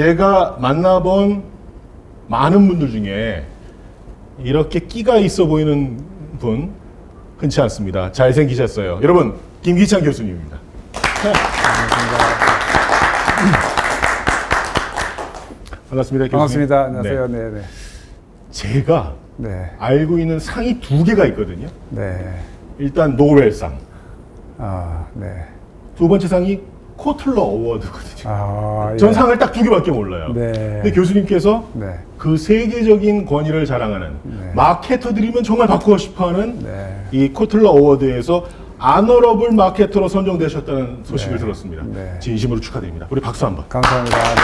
제가 만나본 많은 분들 중에 이렇게 끼가 있어 보이는 분 흔치 않습니다. 잘생기셨어요. 여러분, 김기찬 교수님입니다. 반갑습니다. 교수님. 반갑습니다. 안녕하세요. 네. 네. 네. 제가 네. 알고 있는 상이 두 개가 있거든요. 네. 일단 노벨상. 아, 네. 두 번째 상이 코틀러 어워드거든요. 아, 전 예. 상을 딱 두 개밖에 몰라요. 네. 근데 교수님께서 네. 그 세계적인 권위를 자랑하는 네. 마케터들이면 정말 받고 싶어하는 네. 이 코틀러 어워드에서 아너러블 마케터로 선정되셨다는 소식을 네. 들었습니다. 네. 진심으로 축하드립니다. 우리 박수 한번. 감사합니다. 네.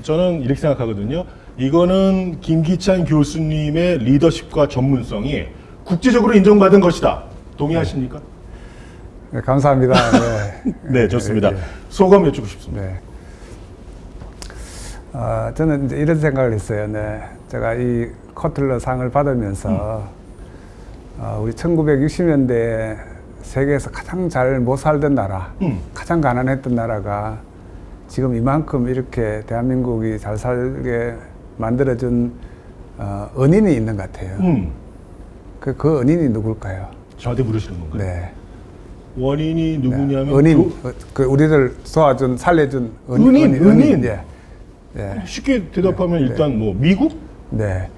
저는 이렇게 생각하거든요. 이거는 김기찬 교수님의 리더십과 전문성이 국제적으로 인정받은 것이다. 동의하십니까? 네, 감사합니다. 네. 네, 좋습니다. 네. 소감 여쭙고 싶습니다. 네. 저는 이제 이런 생각을 했어요. 네. 제가 이 코틀러 상을 받으면서 우리 1960년대에 세계에서 가장 잘 못 살던 나라, 가장 가난했던 나라가 지금 이만큼 이렇게 대한민국이 잘 살게 만들어준 은인이 있는 것 같아요. 그 은인이 누굴까요? 저한테 물으시는 건가요? 네. 원인이 누구냐면 은인, 그 우리를 도와준, 살려준 은인. 예. 예. 쉽게 대답하면 일단 뭐 미국? 네.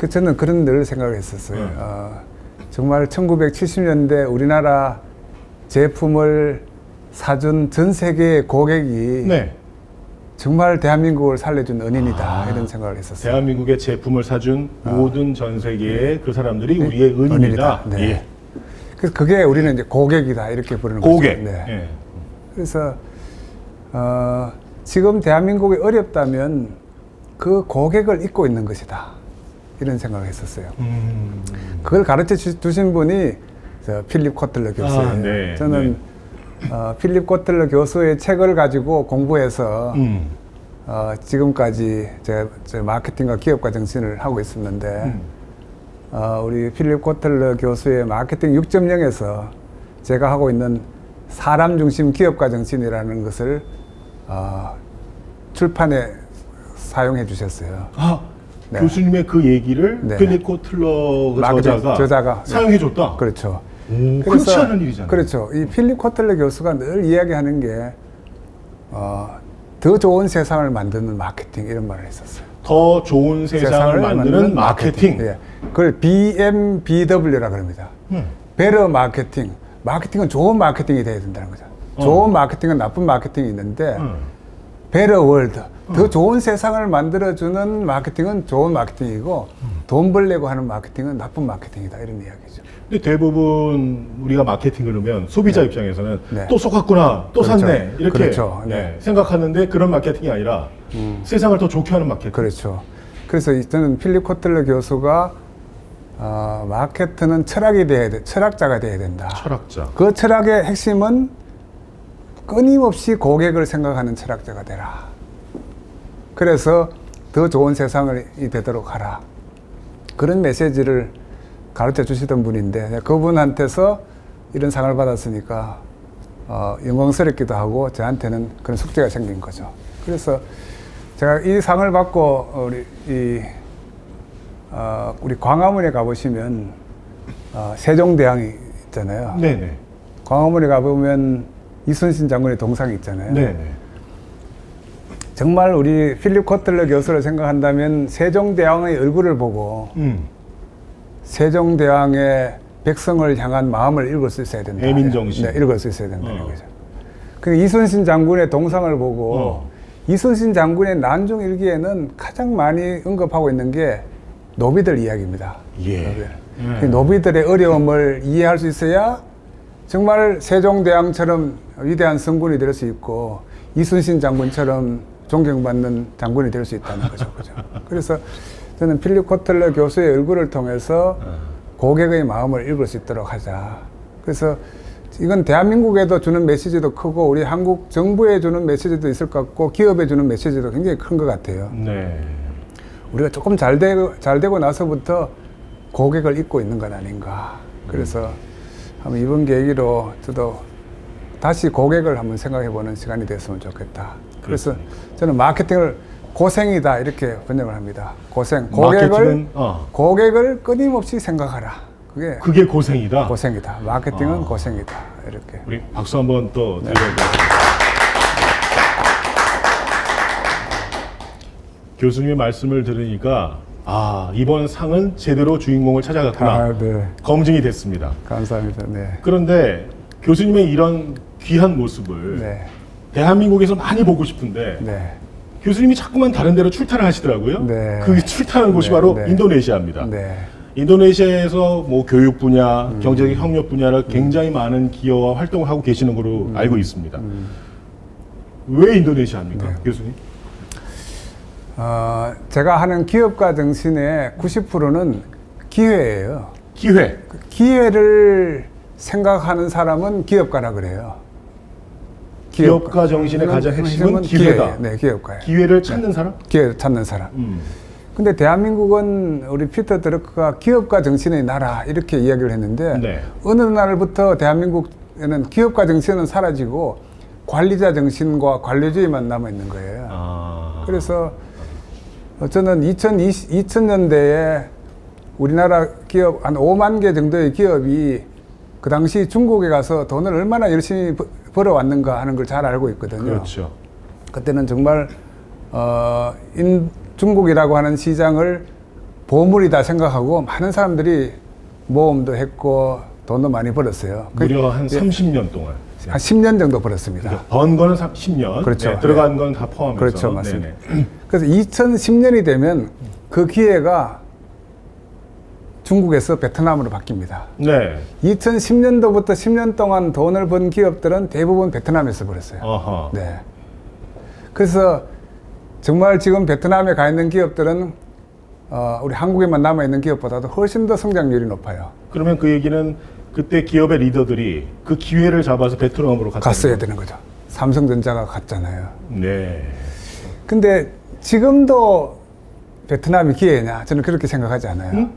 저는 그런 늘 생각을 했었어요. 정말 1970년대 우리나라 제품을 사준 전 세계의 고객이 네. 정말 대한민국을 살려준 은인이다 이런 생각을 했었어요. 대한민국의 제품을 사준 모든 전 세계의 그 사람들이 우리의 은인이다. 네. 예. 그래서 그게 우리는 이제 고객이다 이렇게 부르는 고객. 거죠. 네. 예. 그래서 지금 대한민국이 어렵다면 그 고객을 잊고 있는 것이다 이런 생각을 했었어요. 그걸 가르쳐 주신 분이 필립 코틀러 교수예요. 네, 저는 필립 코틀러 교수의 책을 가지고 공부해서 지금까지 제 마케팅과 기업가 정신을 하고 있었는데 우리 필립 코틀러 교수의 마케팅 6.0에서 제가 하고 있는 사람 중심 기업가 정신이라는 것을 출판에 사용해 주셨어요. 네. 교수님의 그 얘기를 네. 필립 코틀러 저자가 사용해줬다. 그렇죠. 흔치 않은 일이잖아요. 그렇죠. 이 필립 코틀러 교수가 늘 이야기하는 게 더 좋은 세상을 만드는 마케팅 이런 말을 했었어요. 더 좋은 세상을 만드는 마케팅. 예. 그걸 BMBW라 그럽니다. 베러 마케팅. 마케팅은 좋은 마케팅이 돼야 된다는 거죠. 좋은 마케팅은 나쁜 마케팅이 있는데 베러 월드. 더 좋은 세상을 만들어주는 마케팅은 좋은 마케팅이고 돈 벌려고 하는 마케팅은 나쁜 마케팅이다 이런 이야기죠. 근데 대부분 우리가 마케팅을 하면 소비자 입장에서는 네. 또 속았구나, 또 그렇죠. 샀네 이렇게 그렇죠. 네, 생각하는데 그런 마케팅이 아니라 세상을 더 좋게 하는 마케팅. 그렇죠. 그래서 저는 필립 코틀러 교수가 마케터는 철학이 돼야 돼, 철학자가 돼야 된다. 철학자. 그 철학의 핵심은 끊임없이 고객을 생각하는 철학자가 되라. 그래서 더 좋은 세상이 되도록 하라. 그런 메시지를 가르쳐 주시던 분인데 그분한테서 이런 상을 받았으니까 영광스럽기도 하고 저한테는 그런 숙제가 생긴 거죠. 그래서 제가 이 상을 받고 우리 광화문에 가보시면 세종대왕이 있잖아요. 네네. 광화문에 가보면 이순신 장군의 동상이 있잖아요. 네네. 정말 우리 필립 코틀러 교수를 생각한다면 세종대왕의 얼굴을 보고 세종대왕의 백성을 향한 마음을 읽을 수 있어야 된다. 애민정신. 네, 읽을 수 있어야 된다는 거죠. 그 이순신 장군의 동상을 보고 이순신 장군의 난중일기에는 가장 많이 언급하고 있는 게 노비들 이야기입니다. 예. 그 노비들의 어려움을 이해할 수 있어야 정말 세종대왕처럼 위대한 성군이 될 수 있고 이순신 장군처럼 존경받는 장군이 될 수 있다는 거죠. 그죠? 그래서 저는 필립 코틀러 교수의 얼굴을 통해서 고객의 마음을 읽을 수 있도록 하자. 그래서 이건 대한민국에도 주는 메시지도 크고 우리 한국 정부에 주는 메시지도 있을 것 같고 기업에 주는 메시지도 굉장히 큰 것 같아요. 네. 우리가 조금 잘 되고 나서부터 고객을 잊고 있는 건 아닌가. 그래서 한번 이번 계기로 저도 다시 고객을 한번 생각해보는 시간이 됐으면 좋겠다. 그래서 그렇습니까? 저는 마케팅을 고생이다 이렇게 번역을 합니다. 고생. 마케팅은, 고객을 끊임없이 생각하라. 그게 고생이다. 고생이다. 마케팅은 고생이다. 이렇게. 우리 박수 한번 또 네. 드려보겠습니다. 교수님의 말씀을 들으니까 이번 상은 제대로 주인공을 찾아갔구나. 네. 검증이 됐습니다. 감사합니다. 네. 그런데 교수님의 이런 귀한 모습을 네. 대한민국에서 많이 보고 싶은데 네. 교수님이 자꾸만 다른 데로 출타를 하시더라고요. 네. 그 출타하는 곳이 네, 바로 네. 인도네시아입니다. 네. 인도네시아에서 뭐 교육 분야, 경제적 협력 분야를 굉장히 많은 기여와 활동을 하고 계시는 걸로 알고 있습니다. 왜 인도네시아입니까, 네. 교수님? 제가 하는 기업가 정신의 90%는 기회예요. 기회. 그 기회를 생각하는 사람은 기업가라 그래요. 기업가 정신의 가장 핵심은 기회다. 네, 기업가예요. 기회를 찾는 사람? 기회를 찾는 사람. 근데 대한민국은 우리 피터 드러크가 기업가 정신의 나라 이렇게 이야기를 했는데 네. 어느 날부터 대한민국에는 기업가 정신은 사라지고 관리자 정신과 관료주의만 남아 있는 거예요. 그래서 저는 2000년대에 우리나라 기업 한 5만 개 정도의 기업이 그 당시 중국에 가서 돈을 얼마나 열심히 벌어왔는가 하는 걸 잘 알고 있거든요. 그렇죠. 그때는 정말 중국이라고 하는 시장을 보물이다 생각하고 많은 사람들이 모험도 했고 돈도 많이 벌었어요. 무려 한 30년 동안. 한 10년 정도 벌었습니다. 그러니까 번 거는 10년. 그렇죠. 네, 들어간 건 다 포함해서. 그렇죠, 맞습니다. 그래서 2010년이 되면 그 기회가 중국에서 베트남으로 바뀝니다. 네. 2010년도부터 10년 동안 돈을 번 기업들은 대부분 베트남에서 벌었어요. 어허. 네. 그래서 정말 지금 베트남에 가 있는 기업들은 우리 한국에만 남아 있는 기업보다도 훨씬 더 성장률이 높아요. 그러면 그 얘기는 그때 기업의 리더들이 그 기회를 잡아서 베트남으로 갔어야 되는 거죠. 삼성전자가 갔잖아요. 네. 근데 지금도 베트남이 기회냐? 저는 그렇게 생각하지 않아요.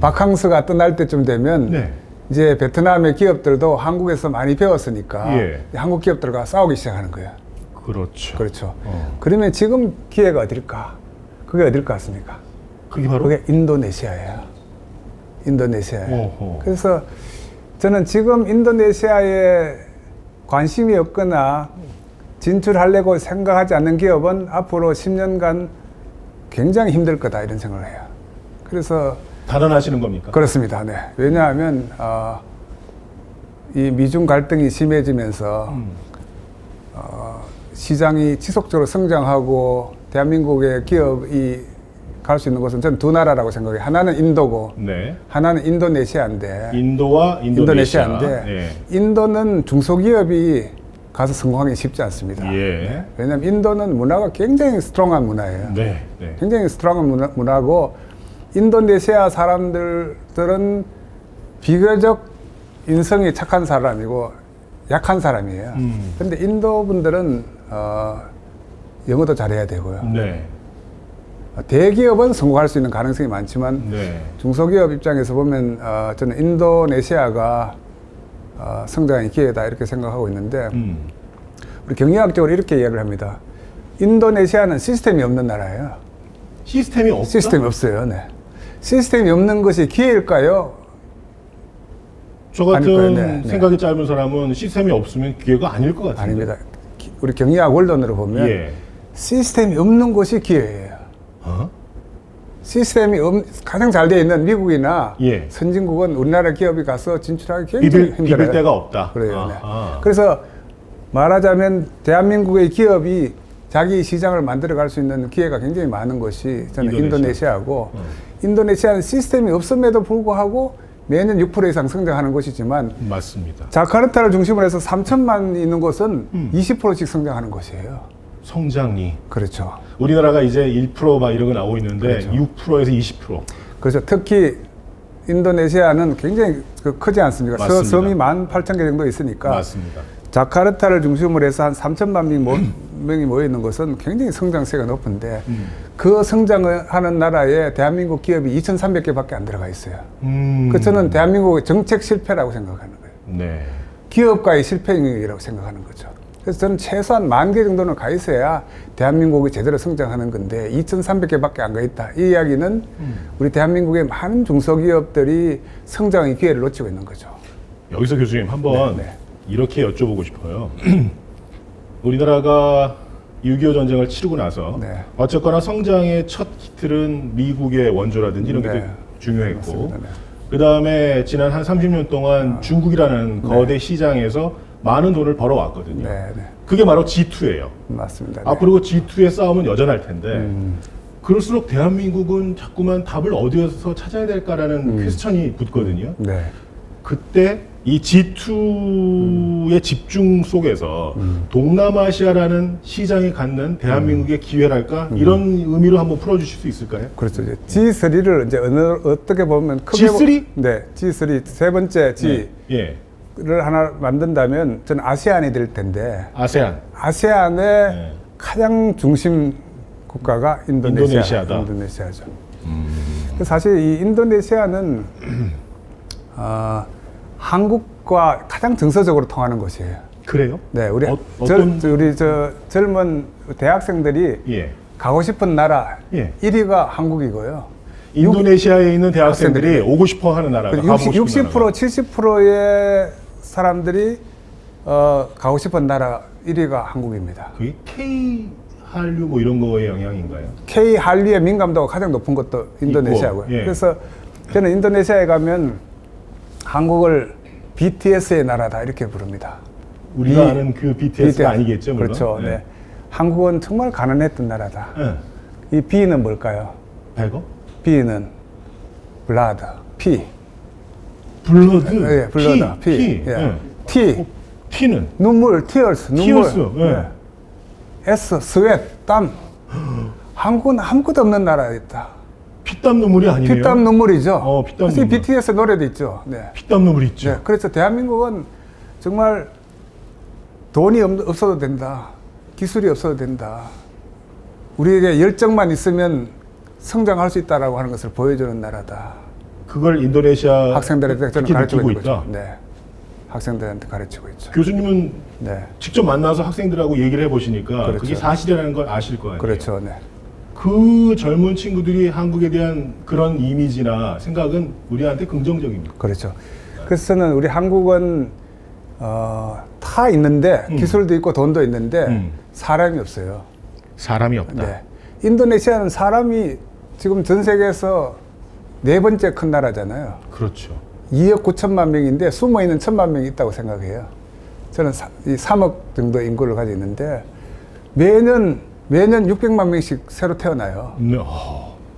바캉스가 떠날 때쯤 되면 네. 이제 베트남의 기업들도 한국에서 많이 배웠으니까 예. 한국 기업들과 싸우기 시작하는 거예요. 그렇죠. 그렇죠. 그러면 지금 기회가 어딜까? 그게 어딜 것 같습니까? 그게 바로 그게 인도네시아예요. 인도네시아예요. 어허. 그래서 저는 지금 인도네시아에 관심이 없거나 진출하려고 생각하지 않는 기업은 앞으로 10년간 굉장히 힘들 거다 이런 생각을 해요. 그래서 단언하시는 겁니까? 그렇습니다. 네. 왜냐하면 이 미중 갈등이 심해지면서 시장이 지속적으로 성장하고 대한민국의 기업이 갈 수 있는 곳은 저는 두 나라라고 생각해요. 하나는 인도고 네. 하나는 인도네시아인데 인도와 인도네시아. 인도네시아인데 네. 인도는 중소기업이 가서 성공하기 쉽지 않습니다. 예. 네. 왜냐하면 인도는 문화가 굉장히 스트롱한 문화예요. 네. 네. 굉장히 스트롱한 문화고 인도네시아 사람들은 비교적 인성이 착한 사람이고 약한 사람이에요. 근데 인도 분들은 영어도 잘해야 되고요. 네. 대기업은 성공할 수 있는 가능성이 많지만 네. 중소기업 입장에서 보면 저는 인도네시아가 성장의 기회다 이렇게 생각하고 있는데 우리 경영학적으로 이렇게 이야기를 합니다. 인도네시아는 시스템이 없는 나라예요. 시스템이 없다? 시스템이 없어요. 네. 시스템이 없는 것이 기회일까요? 저 같은 아닐 거예요. 네, 네. 생각이 짧은 사람은 시스템이 없으면 기회가 아닐 것 같은데. 아닙니다. 우리 경영학 원론으로 보면 예. 시스템이 없는 곳이 기회예요. 어? 시스템이 가장 잘 되어 있는 미국이나 예. 선진국은 우리나라 기업이 가서 진출하기 굉장히 힘들어요. 비빌 데가 없다. 그래요. 네. 아하. 그래서 말하자면 대한민국의 기업이 자기 시장을 만들어갈 수 있는 기회가 굉장히 많은 곳이 저는 인도네시아고 인도네시아는 시스템이 없음에도 불구하고 매년 6% 이상 성장하는 곳이지만 맞습니다. 자카르타를 중심으로 해서 3천만 있는 곳은 20%씩 성장하는 곳이에요. 성장이. 그렇죠. 우리나라가 이제 1% 막 이런 거 나오고 있는데 그렇죠. 6%에서 20%. 그렇죠. 특히 인도네시아는 굉장히 크지 않습니까? 맞습니다. 섬이 18,000개 정도 있으니까 맞습니다. 자카르타를 중심으로 해서 한 3천만 명이 모여 있는 곳은 굉장히 성장세가 높은데 그 성장을 하는 나라에 대한민국 기업이 2,300개밖에 안 들어가 있어요. 그 저는 대한민국의 정책 실패라고 생각하는 거예요. 네. 기업가의 실패행위라고 생각하는 거죠. 그래서 저는 최소한 10,000개 정도는 가 있어야 대한민국이 제대로 성장하는 건데 2,300개밖에 안 가 있다. 이 이야기는 우리 대한민국의 많은 중소기업들이 성장의 기회를 놓치고 있는 거죠. 여기서 교수님 한번 네. 이렇게 여쭤보고 싶어요. 우리나라가 6.25 전쟁을 치르고 나서 네. 어쨌거나 성장의 첫 히트는 미국의 원조라든지 이런 게 네. 중요했고 맞습니다. 네. 그 다음에 지난 한 30년 동안 중국이라는 거대 시장에서 많은 돈을 벌어왔거든요. 네, 네. 그게 바로 G2예요. 맞습니다. 네. 앞으로 그 G2의 싸움은 여전할 텐데 그럴수록 대한민국은 자꾸만 답을 어디에서 찾아야 될까라는 퀘스천이 붙거든요. 네. 그때 이 G2의 집중 속에서 동남아시아라는 시장이 갖는 대한민국의 기회랄까 이런 의미로 한번 풀어주실 수 있을까요? 그렇죠. 이제 G3를 이제 어떻게 보면 크게 G3? 네, G3 세 번째 G를 예. 하나 만든다면 저는 아세안이 될 텐데 아세안. 아세안의 네. 가장 중심 국가가 인도네시아다. 인도네시아죠. 그래서 사실 이 인도네시아는 한국과 가장 정서적으로 통하는 곳이에요. 그래요? 네, 우리 어떤- 우리 젊은 대학생들이 예. 가고 싶은 나라 예. 1위가 한국이고요. 인도네시아에 있는 대학생들이 학생들이 오고 싶어 하는 나라가 가보고 싶은 60%, 나라가. 70%의 사람들이 가고 싶은 나라 1위가 한국입니다. 그게 K 한류 뭐 이런 거의 영향인가요? K 한류의 민감도가 가장 높은 것도 인도네시아고요. 있고, 예. 그래서 저는 인도네시아에 가면 한국을 BTS의 나라다 이렇게 부릅니다. 우리가 아는 그 BTS가 아니겠죠, 물론. 그렇죠. 네. 한국은 정말 가난했던 나라다. 네. 이 B는 뭘까요? 배거? B는 블라드, P. 블러드. 예, 블러드, P. P. 예. 예. T. T는 눈물, tears, 눈물. 티어스. 예. 네. S, 스웨트, 땀. 한국은 아무것도 없는 나라였다. 피땀 눈물이 아니에요. 피땀 눈물이죠. 피땀 그래서 이 눈물. BTS 노래도 있죠. 네. 피땀 눈물 있죠. 네. 그래서 대한민국은 정말 돈이 없어도 된다. 기술이 없어도 된다. 우리에게 열정만 있으면 성장할 수 있다라고 하는 것을 보여주는 나라다. 그걸 인도네시아 학생들한테 저는 특히 가르치고 느끼고 있는 있다. 거죠. 네. 학생들한테 가르치고 있죠. 교수님은 네. 직접 만나서 학생들하고 얘기를 해보시니까 그렇죠. 그게 사실이라는 걸 아실 거 아니에요. 그렇죠. 네. 그 젊은 친구들이 한국에 대한 그런 이미지나 생각은 우리한테 긍정적입니다. 그렇죠. 그래서 저는 우리 한국은 다 있는데 기술도 있고 돈도 있는데 사람이 없어요. 사람이 없다. 네. 인도네시아는 사람이 지금 전 세계에서 4번째 큰 나라잖아요. 그렇죠. 2억 9천만 명인데 숨어 있는 1,000만 명이 있다고 생각해요. 저는 이 3억 정도 인구를 가지고 있는데 매년 600만 명씩 새로 태어나요. 네.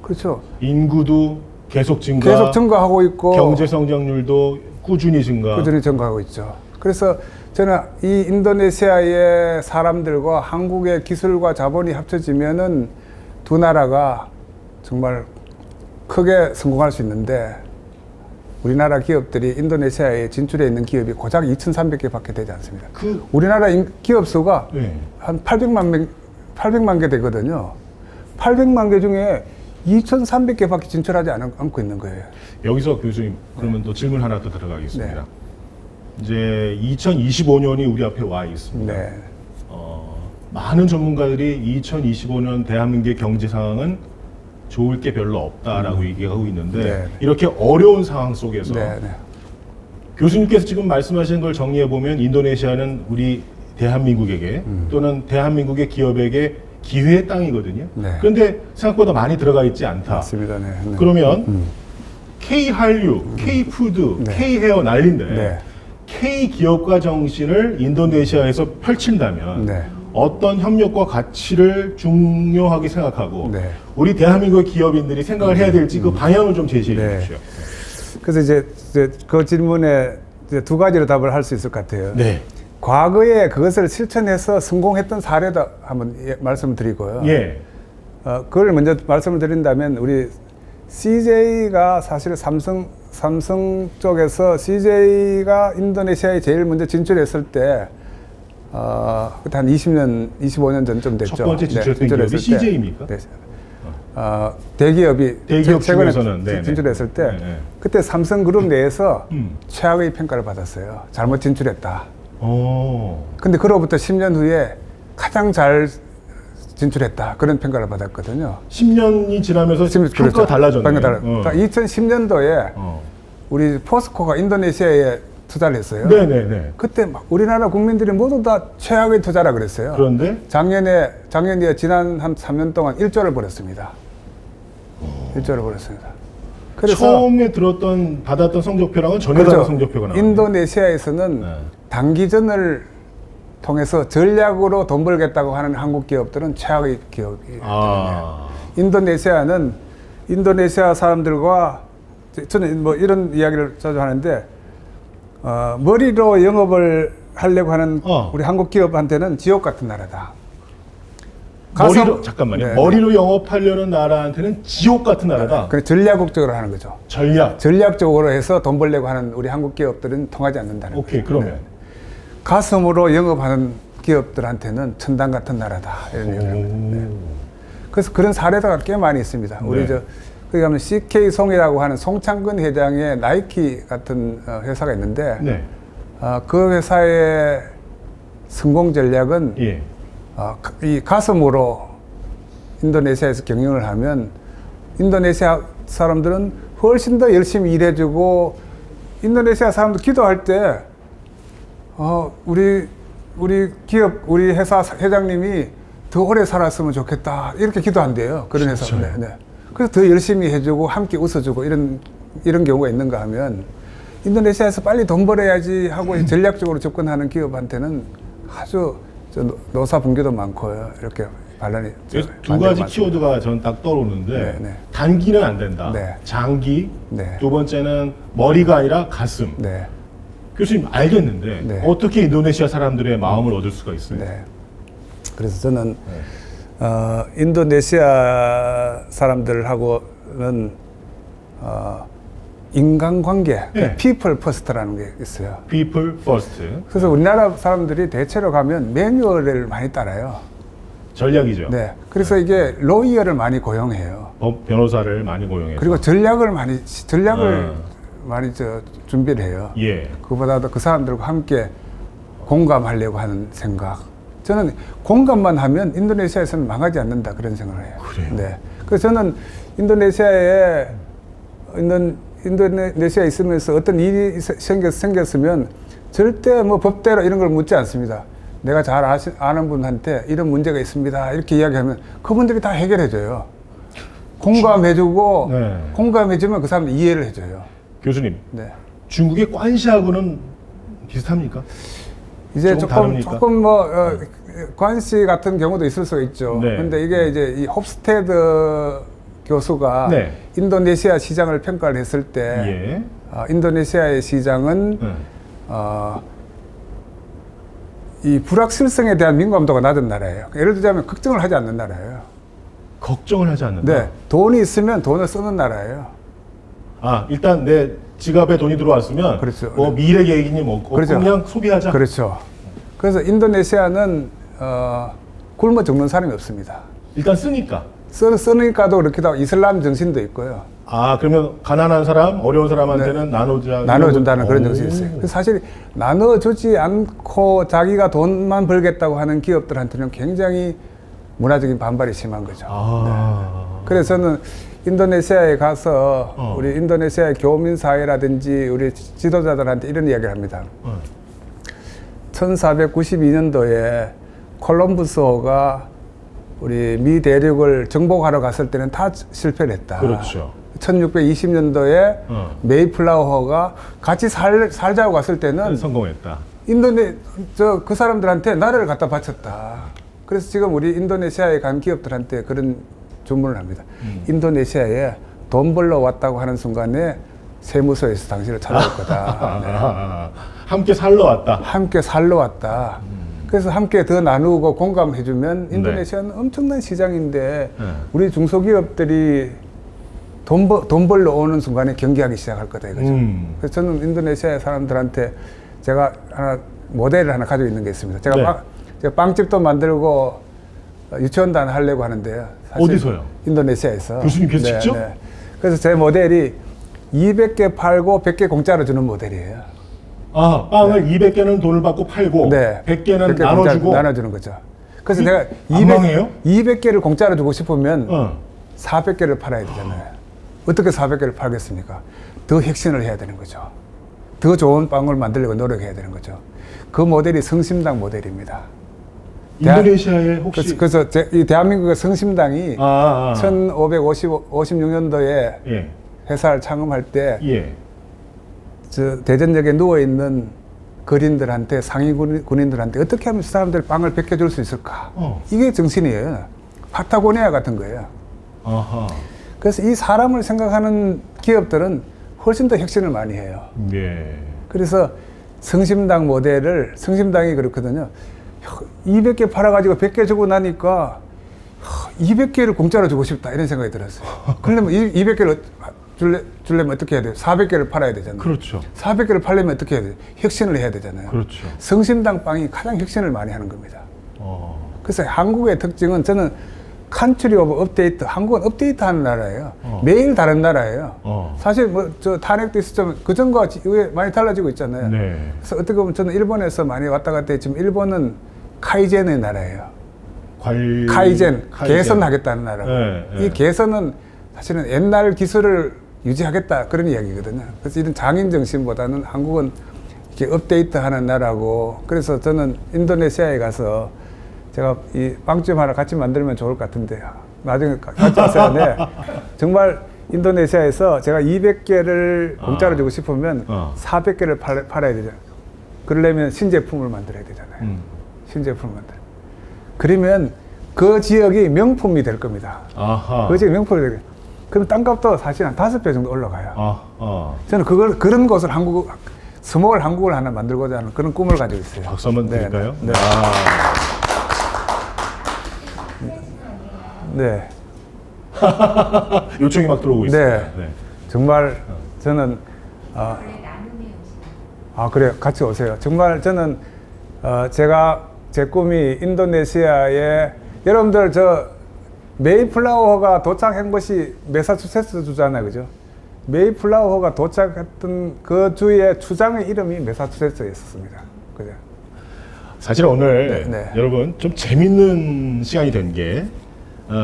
그렇죠. 인구도 계속 증가, 계속 증가하고 있고 경제 성장률도 꾸준히 증가. 꾸준히 증가하고 있죠. 그래서 저는 이 인도네시아의 사람들과 한국의 기술과 자본이 합쳐지면은 두 나라가 정말 크게 성공할 수 있는데 우리나라 기업들이 인도네시아에 진출해 있는 기업이 고작 2,300개밖에 되지 않습니다. 우리나라 기업 수가 네. 한 800만 개 되거든요. 800만 개 중에 2,300개밖에 진출하지 않고 있는 거예요. 여기서 교수님 그러면 또 질문 하나 더 들어가겠습니다. 이제 2025년이 우리 앞에 와 있습니다. 네. 많은 전문가들이 2025년 대한민국의 경제 상황은 좋을 게 별로 없다라고 얘기하고 있는데 네. 이렇게 어려운 상황 속에서 네. 교수님께서 지금 말씀하신 걸 정리해 보면 인도네시아는 우리 대한민국에게 또는 대한민국의 기업에게 기회의 땅이거든요. 네. 그런데 생각보다 많이 들어가 있지 않다. 맞습니다. 네. 네. 그러면 K 한류, K 푸드, 네. K 헤어 난리인데 네. K 기업가 정신을 인도네시아에서 펼친다면 네. 어떤 협력과 가치를 중요하게 생각하고 네. 우리 대한민국 기업인들이 생각을 해야 될지 그 방향을 좀 제시해 네. 주십시오. 그래서 이제 그 질문에 이제 두 가지로 답을 할 수 있을 것 같아요. 네. 과거에 그것을 실천해서 성공했던 사례도 한번 말씀드리고요. 예. 그걸 먼저 말씀을 드린다면 우리 CJ가 사실 삼성 쪽에서 CJ가 인도네시아에 제일 먼저 진출했을 때 그때 한 20년, 25년 전쯤 됐죠. 첫 번째 진출했던 기업이 CJ입니까? 네. 대기업이 대기업 최근에 중에서는, 네네. 진출했을 때 네네. 그때 삼성그룹 내에서 음. 최악의 평가를 받았어요. 잘못 진출했다. 오. 근데 그로부터 10년 후에 가장 잘 진출했다. 그런 평가를 받았거든요. 10년이 지나면서 평가가 달라졌네요. 평가가 달라. 2010년도에 우리 포스코가 인도네시아에 투자를 했어요. 네네네. 그때 막 우리나라 국민들이 모두 다 최악의 투자라 그랬어요. 그런데 작년에 지난 한 3년 동안 1조를 벌었습니다. 1조를 벌었습니다. 그래서 처음에 받았던 성적표랑은 전혀 다른 성적표가 나와요. 인도네시아에서는 네. 단기전을 통해서 전략으로 돈 벌겠다고 하는 한국 기업들은 최악의 기업이에요. 인도네시아는 인도네시아 사람들과 저는 뭐 이런 이야기를 자주 하는데 머리로 영업을 하려고 하는 우리 한국 기업한테는 지옥 같은 나라다. 잠깐만요. 네, 머리로 영업하려는 나라한테는 지옥 같은 나라다. 그래 전략적으로 하는 거죠. 전략적으로 해서 돈 벌려고 하는 우리 한국 기업들은 통하지 않는다는 거예요. 오케이, 그러면 가슴으로 영업하는 기업들한테는 천당 같은 나라다. 이런 얘기를 합니다. 그래서 그런 사례가 꽤 많이 있습니다. 우리 거기 가면 CK 송이라고 하는 송창근 회장의 나이키 같은 회사가 있는데 그 회사의 성공 전략은 이 가슴으로 인도네시아에서 경영을 하면 인도네시아 사람들은 훨씬 더 열심히 일해주고 인도네시아 사람들 기도할 때 우리 기업, 우리 회사 회장님이 더 오래 살았으면 좋겠다. 이렇게 기도한대요. 그런 회사. 네. 그래서 더 열심히 해주고 함께 웃어주고 이런 경우가 있는가 하면 인도네시아에서 빨리 돈 벌어야지 하고 전략적으로 접근하는 기업한테는 아주 노사 분규도 많고요. 이렇게 반란이. 두 가지 키워드가 저는 딱 떠오르는데 단기는 안 된다. 장기. 두 번째는 머리가 아니라 가슴. 교수님 알겠는데 어떻게 인도네시아 사람들의 마음을 얻을 수가 있어요? 그래서 저는 인도네시아 사람들하고는 인간관계, people first라는 게 있어요. people first. 그래서 우리나라 사람들이 대체로 가면 매뉴얼을 많이 따라요. 전략이죠. 그래서 이게 로이어를 많이 고용해요. 변호사를 많이 고용해요. 그리고 전략을 많이 준비를 해요. 그보다도 그 사람들과 함께 공감하려고 하는 생각. 저는 공감만 하면 인도네시아에서는 망하지 않는다 그런 생각을 해요. 그래요? 그래서 저는 인도네시아에 있으면서 어떤 일이 생겼으면 절대 뭐 법대로 이런 걸 묻지 않습니다. 내가 잘 아는 분한테 이런 문제가 있습니다. 이렇게 이야기하면 그분들이 다 해결해줘요. 공감해주고 공감해주면 그 사람들 이해를 해줘요. 교수님, 중국의 관시하고는 비슷합니까? 이제 조금 관시 같은 경우도 있을 수 있죠. 근데 이게 이제 이 홉스테드 교수가 인도네시아 시장을 평가를 했을 때 인도네시아의 시장은 이 불확실성에 대한 민감도가 낮은 나라예요. 예를 들자면 걱정을 하지 않는 나라예요. 걱정을 하지 않는다? 돈이 있으면 돈을 쓰는 나라예요. 일단 내 지갑에 돈이 들어왔으면 뭐 미래 계획이니 뭐고 그냥 소비하자. 그래서 인도네시아는 굶어 죽는 사람이 없습니다. 일단 쓰니까. 쓰니까도 그렇기도 하고 이슬람 정신도 있고요. 그러면 가난한 사람, 어려운 사람한테는 나눠준다는 그런 정신이 있어요. 그래서 사실 나눠주지 않고 자기가 돈만 벌겠다고 하는 기업들한테는 굉장히 문화적인 반발이 심한 거죠. 그래서 저는 인도네시아에 가서 우리 인도네시아의 교민사회라든지 우리 지도자들한테 이런 이야기를 합니다. 1492년도에 콜럼부스호가 우리 미 대륙을 정복하러 갔을 때는 다 실패를 했다. 1620년도에 메이플라워호가 같이 살자고 갔을 때는 성공했다. 그 사람들한테 나라를 갖다 바쳤다. 그래서 지금 우리 인도네시아에 간 기업들한테 그런 주문을 합니다. 인도네시아에 돈 벌러 왔다고 하는 순간에 세무서에서 당신을 찾아올 거다. 함께 살러 왔다. 함께 살러 왔다. 그래서 함께 더 나누고 공감해주면 인도네시아는 엄청난 시장인데 우리 중소기업들이 돈 벌러 오는 순간에 경기하기 시작할 거다 이거죠. 그래서 저는 인도네시아 사람들한테 제가 모델을 하나 가지고 있는 게 있습니다. 제가 빵집도 만들고 유치원단 하려고 하는데요. 사실 어디서요? 인도네시아에서. 교수님께서 직접? 그래서 제 모델이 200개 팔고 100개 공짜로 주는 모델이에요. 아, 빵을 200개는 돈을 받고 팔고 100개는 100개 나눠주고 나눠주는 거죠. 그래서 내가 안 망해요? 200개를 공짜로 주고 싶으면 400개를 팔아야 되잖아요. 어떻게 400개를 팔겠습니까? 더 혁신을 해야 되는 거죠. 더 좋은 빵을 만들려고 노력해야 되는 거죠. 그 모델이 성심당 모델입니다. 인도네시아에 혹시 그래서 이 대한민국의 성심당이 1556년도에 예. 회사를 창업할 때 예. 저 대전역에 누워있는 거린들한테 상위 군인들한테 어떻게 하면 사람들 빵을 베껴줄 수 있을까? 이게 정신이에요. 파타고니아 같은 거예요. 아하. 그래서 이 사람을 생각하는 기업들은 훨씬 더 혁신을 많이 해요. 예. 그래서 성심당이 그렇거든요. 200개 팔아가지고 100개 주고 나니까 200개를 공짜로 주고 싶다 이런 생각이 들었어요. 그러면 200개를 주려면 어떻게 해야 돼요? 400개를 팔아야 되잖아요. 그렇죠. 400개를 팔려면 어떻게 해야 돼요? 혁신을 해야 되잖아요. 그렇죠. 성심당 빵이 가장 혁신을 많이 하는 겁니다. 그래서 한국의 특징은 저는 컨트리 오브 업데이트, 한국은 업데이트 하는 나라예요. 매일 다른 나라예요. 사실 뭐 저 탄핵도 있었지만 그전과 이후에 많이 달라지고 있잖아요. 네. 그래서 어떻게 보면 저는 일본에서 많이 왔다 갔다 했지만 일본은 카이젠의 나라예요. 카이젠, 개선하겠다는 나라고. 이 개선은 사실은 옛날 기술을 유지하겠다 그런 이야기거든요. 그래서 이런 장인 정신보다는 한국은 이렇게 업데이트하는 나라고. 그래서 저는 인도네시아에 가서 제가 이 빵집 하나 같이 만들면 좋을 것 같은데 나중에 같이 했어야 돼. 정말 인도네시아에서 제가 200개를 공짜로 주고 싶으면 400개를 팔아야 되잖아요. 그러려면 신제품을 만들어야 되잖아요. 신제품을 만들어. 그러면 그 지역이 명품이 될 겁니다. 아하. 그 지역이 명품이 될 겁니다. 그럼 땅값도 사실 한 5배 정도 올라가요. 저는 그런 곳을 스몰 한국을 하나 만들고자 하는 그런 꿈을 가지고 있어요. 박수 한번 드릴까요? 네. 네. 요청이 막 들어오고 있습니다. 네. 정말 저는 그래요. 같이 오세요. 정말 저는 제 꿈이 인도네시아에 여러분들 메이플라워가 도착한 곳이 매사추세츠 주잖아요, 그죠? 메이플라워가 도착했던 그 주의 추장의 이름이 매사추세츠였습니다. 그죠? 사실 오늘 여러분 좀 재밌는 시간이 된 게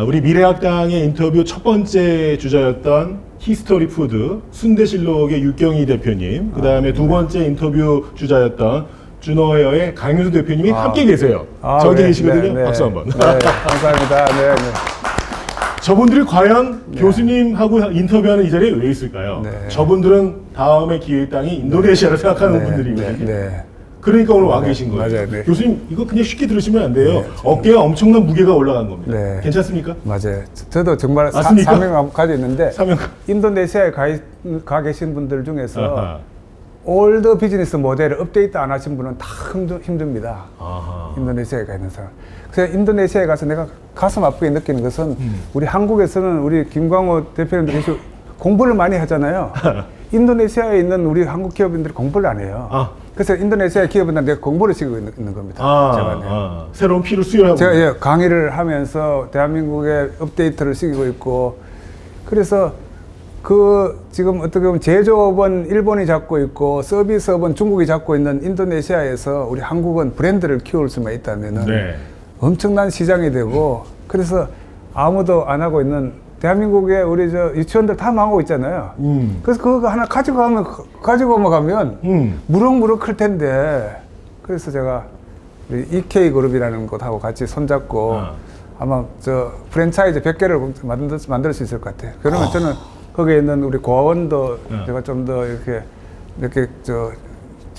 우리 미래학당의 인터뷰 첫 번째 주자였던 히스토리 푸드 순대실록의 육경희 대표님, 그 다음에 두 번째 인터뷰 주자였던 준어웨어의 강윤수 대표님이 함께 계세요. 저기 계시거든요. 박수 한번. 네, 감사합니다. 네. 저분들이 과연 교수님하고 인터뷰하는 이 자리에 왜 있을까요? 저분들은 다음에 기회의 땅이 인도네시아를 생각하는 분들이거든요. 그러니까 오늘 와 계신 거예요. 맞아요. 네. 교수님 이거 그냥 쉽게 들으시면 안 돼요. 어깨에 엄청난 무게가 올라간 겁니다. 괜찮습니까? 맞아요. 저도 정말 사명감 가지고 있는데 인도네시아에 가 계신 분들 중에서 올드 비즈니스 모델을 업데이트 안 하신 분은 다 힘듭니다. 인도네시아에 가 있는 사람. 그래서 인도네시아에 가서 내가 가슴 아프게 느끼는 것은 우리 한국에서는 우리 김광호 대표님들이 공부를 많이 하잖아요. 인도네시아에 있는 우리 한국 기업인들이 공부를 안 해요. 그래서 인도네시아 기업인들한테 내가 공부를 시키고 있는 겁니다. 새로운 피를 수혈하고. 제가 강의를 하면서 대한민국의 업데이트를 시키고 있고, 그래서 지금 어떻게 보면 제조업은 일본이 잡고 있고 서비스업은 중국이 잡고 있는 인도네시아에서 우리 한국은 브랜드를 키울 수만 있다면은 엄청난 시장이 되고, 그래서 아무도 안 하고 있는 대한민국의 우리 유치원들 다 망하고 있잖아요. 그래서 그거 하나 가지고 가면 무럭무럭 클 텐데, 그래서 제가 EK 그룹이라는 곳하고 같이 손잡고 아마 프랜차이즈 100개를 만들 수 있을 것 같아요. 그러면 저는 거기에 있는 우리 고아원도 제가 좀 더 이렇게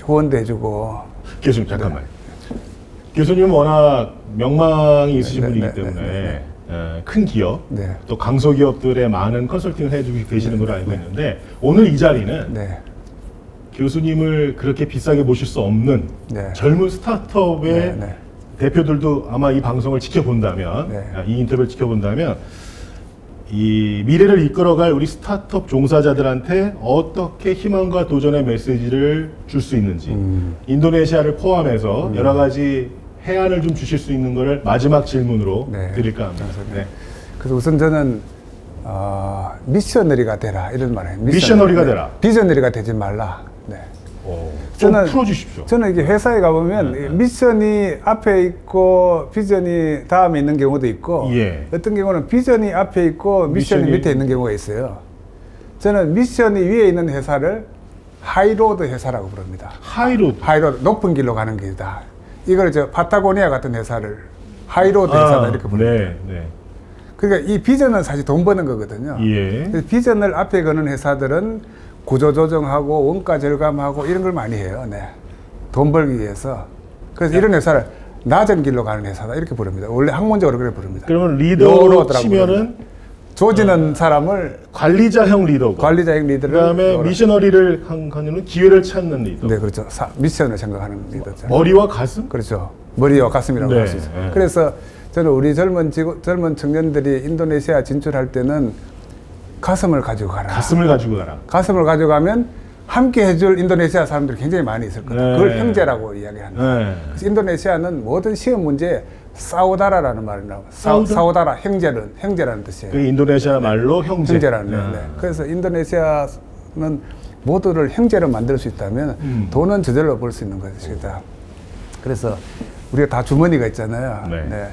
후원도 해주고. 교수님 잠깐만. 교수님은 워낙 명망이 있으신 분이기 때문에 큰 기업, 또 강소기업들의 많은 컨설팅을 해주고 계시는 걸로 알고 있는데, 오늘 이 자리는 교수님을 그렇게 비싸게 모실 수 없는 젊은 스타트업의 대표들도 아마 이 방송을 지켜본다면, 이 인터뷰를 지켜본다면, 이 미래를 이끌어갈 우리 스타트업 종사자들한테 어떻게 희망과 도전의 메시지를 줄 수 있는지, 인도네시아를 포함해서 여러 가지 해안을 좀 주실 수 있는 거를 마지막 질문으로 네. 드릴까 합니다. 네. 그래서 우선 저는 미셔너리가 되라 이런 말을 해요. 미셔너리가 되라. 비저너리가 되지 말라. 네. 좀 풀어주십시오. 저는 이게 회사에 가보면 미션이 앞에 있고 비전이 다음에 있는 경우도 있고 예. 어떤 경우는 비전이 앞에 있고 미션이 밑에 있는 경우가 있어요. 저는 미션이 위에 있는 회사를 하이로드 회사라고 부릅니다. 하이로드 높은 길로 가는 길이다. 이걸 파타고니아 같은 회사를 하이로드 회사다 이렇게 부릅니다. 네. 그러니까 이 비전은 사실 돈 버는 거거든요. 예. 그래서 비전을 앞에 거는 회사들은 구조 조정하고 원가 절감하고 이런 걸 많이 해요. 네. 돈 벌기 위해서. 그래서 이런 회사를 낮은 길로 가는 회사다 이렇게 부릅니다. 원래 학문적으로 그래 부릅니다. 그러면 리더로 치면은 조지는 사람을 관리자형 리더고, 관리자형 리더를 그다음에 미셔너리를 하는 기회를 찾는 리더. 네, 그렇죠. 미션을 생각하는 리더죠. 머리와 가슴? 그렇죠. 머리와 가슴이라고 네, 할 수 있어요. 네. 그래서 저는 우리 젊은 청년들이 인도네시아 진출할 때는 가슴을 가지고 가라. 가슴을 가지고 가라. 가슴을 가져가면 함께 해줄 인도네시아 사람들이 굉장히 많이 있을 거다. 네. 그걸 형제라고 이야기한다. 네. 그래서 인도네시아는 모든 시험 문제에 싸우다라라는 말이 나와요. 싸우다? 싸우다라, 형제라는 뜻이에요. 그 인도네시아 말로 형제라는 거예요. 네. 그래서 인도네시아는 모두를 형제로 만들 수 있다면 돈은 저절로 벌 수 있는 것이다. 그래서 우리가 다 주머니가 있잖아요. 네.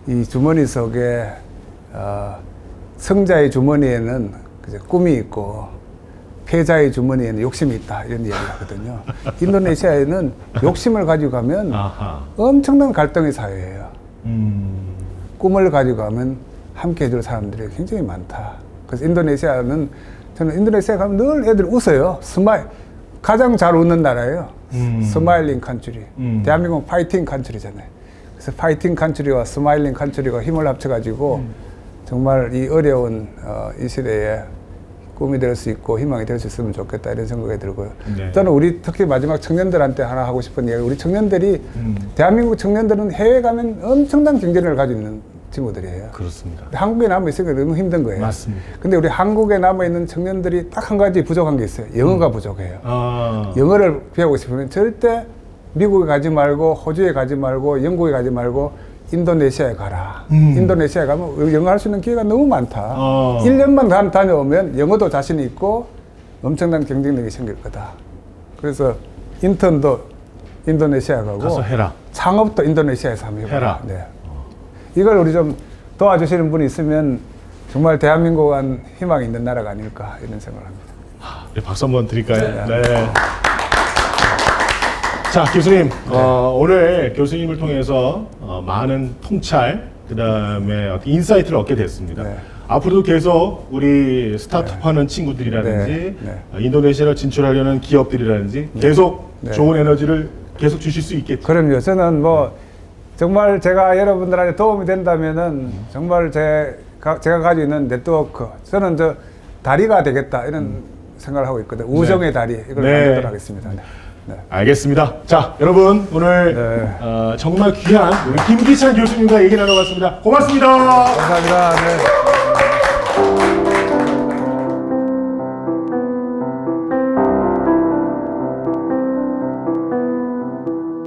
이 주머니 속에 성자의 주머니에는 꿈이 있고 패자의 주머니에는 욕심이 있다 이런 이야기를 하거든요. 인도네시아에는 욕심을 가지고 가면 엄청난 갈등의 사회예요. 꿈을 가지고 가면 함께 해줄 사람들이 굉장히 많다. 그래서 저는 인도네시아 가면 늘 애들 웃어요. 가장 잘 웃는 나라예요. 스마일링 컨트리. 대한민국은 파이팅 컨트리잖아요. 그래서 파이팅 컨트리와 스마일링 컨트리가 힘을 합쳐가지고 정말 이 어려운 이 시대에 꿈이 될 수 있고 희망이 될 수 있으면 좋겠다 이런 생각이 들고요. 네. 저는 우리 특히 마지막 청년들한테 하나 하고 싶은 이야기, 우리 청년들이 대한민국 청년들은 해외 가면 엄청난 경쟁력을 가지고 있는 친구들이에요. 그렇습니다. 한국에 남아 있으니까 너무 힘든 거예요. 맞습니다. 근데 우리 한국에 남아 있는 청년들이 딱 한 가지 부족한 게 있어요. 영어가 부족해요. 영어를 배우고 싶으면 절대 미국에 가지 말고 호주에 가지 말고 영국에 가지 말고 인도네시아에 가라. 인도네시아에 가면 영어 할 수 있는 기회가 너무 많다. 1년만 다녀오면 영어도 자신이 있고 엄청난 경쟁력이 생길 거다. 그래서 인턴도 인도네시아에 가고 가서 해라. 창업도 인도네시아에서 한번 해라. 해라. 네. 이걸 우리 좀 도와주시는 분이 있으면 정말 대한민국은 희망이 있는 나라가 아닐까 이런 생각을 합니다. 네, 박수 한번 드릴까요? 네. 자, 교수님, 오늘 교수님을 통해서 많은 통찰, 그 다음에 인사이트를 얻게 됐습니다. 네. 앞으로도 계속 우리 스타트업 하는 친구들이라든지, 인도네시아를 진출하려는 기업들이라든지, 계속 좋은 에너지를 계속 주실 수 있겠죠. 그럼요. 저는 정말 제가 여러분들한테 도움이 된다면은 정말 제가 가지고 있는 네트워크, 저는 다리가 되겠다 이런 생각을 하고 있거든요. 우정의 다리, 이걸 만들도록 하겠습니다. 네. 알겠습니다. 자, 여러분 오늘 정말 귀한 우리 김기찬 교수님과 얘기 나눠봤습니다. 고맙습니다. 감사합니다. 네.